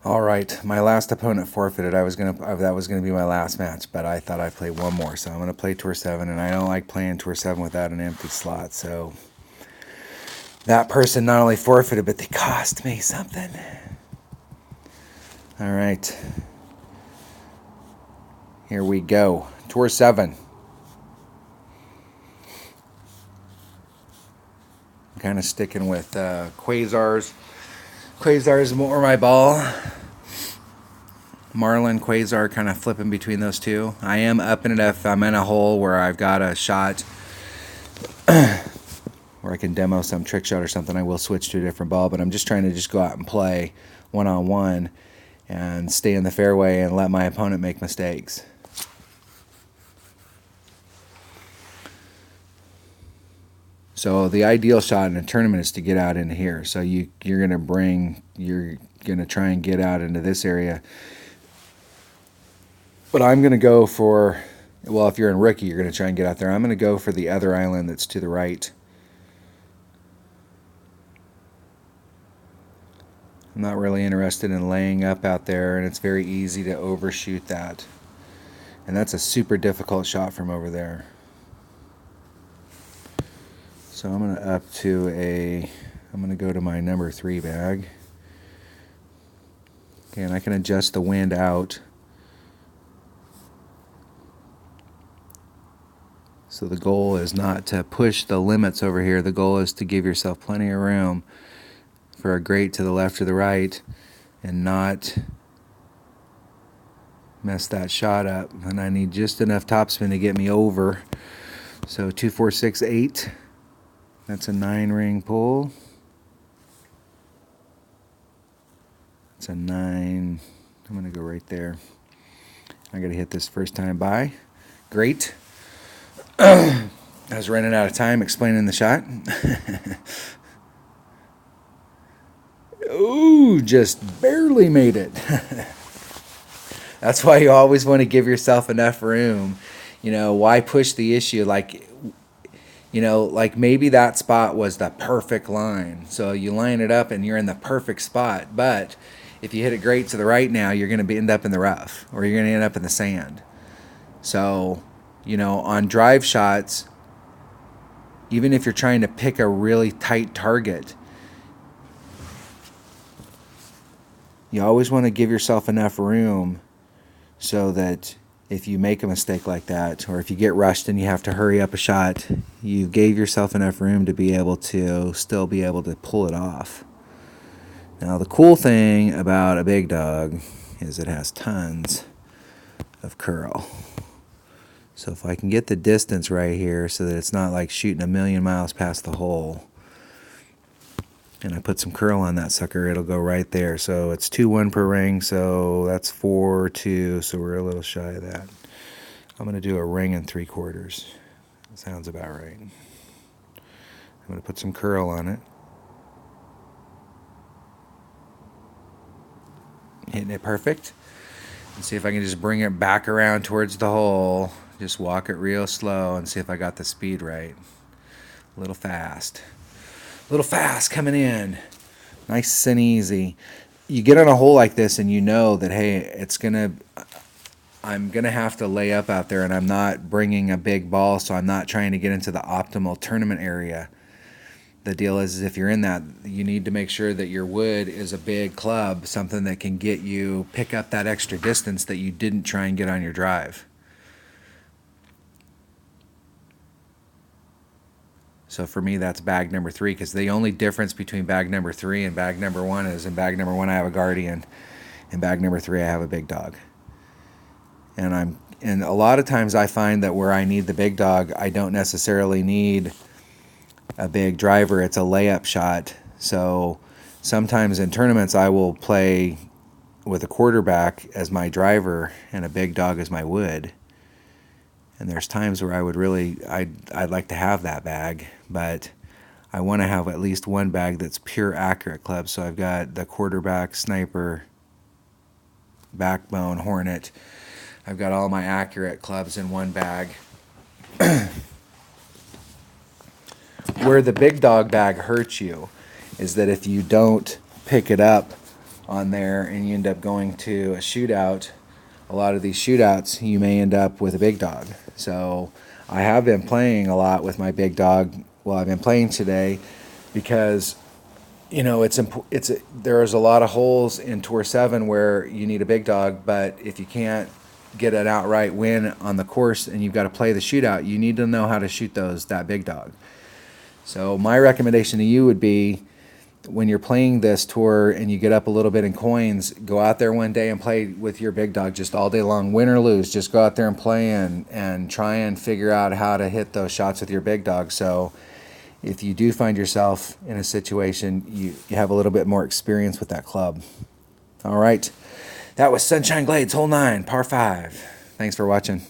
All right, my last opponent forfeited. That was gonna be my last match, but I thought I'd play one more, so I'm gonna play Tour 7, and I don't like playing Tour 7 without an empty slot. So that person not only forfeited, but they cost me something. All right, here we go. Tour 7. I'm kind of sticking with Quasars. Quasar's more my ball. Marlin, Quasar, kind of flipping between those two. I am upping it if I'm in a hole where I've got a shot where I can demo some trick shot or something. I will switch to a different ball, but I'm just trying to just go out and play one-on-one and stay in the fairway and let my opponent make mistakes. So the ideal shot in a tournament is to get out into here. So you're gonna try and get out into this area. But I'm gonna go for, well, if you're in rookie, you're gonna try and get out there. I'm gonna go for the other island that's to the right. I'm not really interested in laying up out there, and it's very easy to overshoot that. And that's a super difficult shot from over there. So I'm going to I'm going to go to my number 3 bag. Okay, and I can adjust the wind out. So the goal is not to push the limits over here. The goal is to give yourself plenty of room for a grate to the left or the right and not mess that shot up. And I need just enough topspin to get me over. So 2, 4, 6, 8. That's a 9-ring pull. It's a 9. I'm going to go right there. I got to hit this first time by. Great. I was running out of time explaining the shot. Ooh, just barely made it. That's why you always want to give yourself enough room. You know, why push the issue? Like maybe that spot was the perfect line. So you line it up and you're in the perfect spot. But if you hit it great to the right now, you're going to end up in the rough or you're going to end up in the sand. So, on drive shots, even if you're trying to pick a really tight target, you always want to give yourself enough room so that if you make a mistake like that, or if you get rushed and you have to hurry up a shot, you gave yourself enough room to be able to still be able to pull it off. Now, the cool thing about a big dog is it has tons of curl. So if I can get the distance right here so that it's not like shooting a million miles past the hole, and I put some curl on that sucker, it'll go right there. So it's 2-1 per ring, so that's 4-2, so we're a little shy of that. I'm going to do a ring and 3/4. That sounds about right. I'm going to put some curl on it. Hitting it perfect. And see if I can just bring it back around towards the hole. Just walk it real slow and see if I got the speed right. A little fast. A little fast coming in. Nice and easy. You get on a hole like this and you know that, hey, I'm going to have to lay up out there, and I'm not bringing a big ball, so I'm not trying to get into the optimal tournament area. The deal is if you're in that, you need to make sure that your wood is a big club, something that can pick up that extra distance that you didn't try and get on your drive. So for me, that's bag number 3, because the only difference between bag number 3 and bag number 1 is in bag number 1 I have a Guardian, in bag number 3 I have a big dog. And a lot of times I find that where I need the big dog, I don't necessarily need a big driver. It's a layup shot. So sometimes in tournaments I will play with a quarterback as my driver and a big dog as my wood. And there's times where I'd like to have that bag, but I want to have at least one bag that's pure accurate clubs. So I've got the quarterback, sniper, backbone, hornet. I've got all my accurate clubs in one bag. Where the big dog bag hurts you is that if you don't pick it up on there and you end up going to a shootout, a lot of these shootouts, you may end up with a big dog. So I have been playing a lot with my big dog. Well, I've been playing today because, you know, there's a lot of holes in Tour 7 where you need a big dog, but if you can't get an outright win on the course and you've got to play the shootout, you need to know how to shoot that big dog. So my recommendation to you would be, when you're playing this tour and you get up a little bit in coins, go out there one day and play with your big dog just all day long, win or lose. Just go out there and play and try and figure out how to hit those shots with your big dog. So if you do find yourself in a situation, you have a little bit more experience with that club. All right. That was Sunshine Glades, hole 9, par 5. Thanks for watching.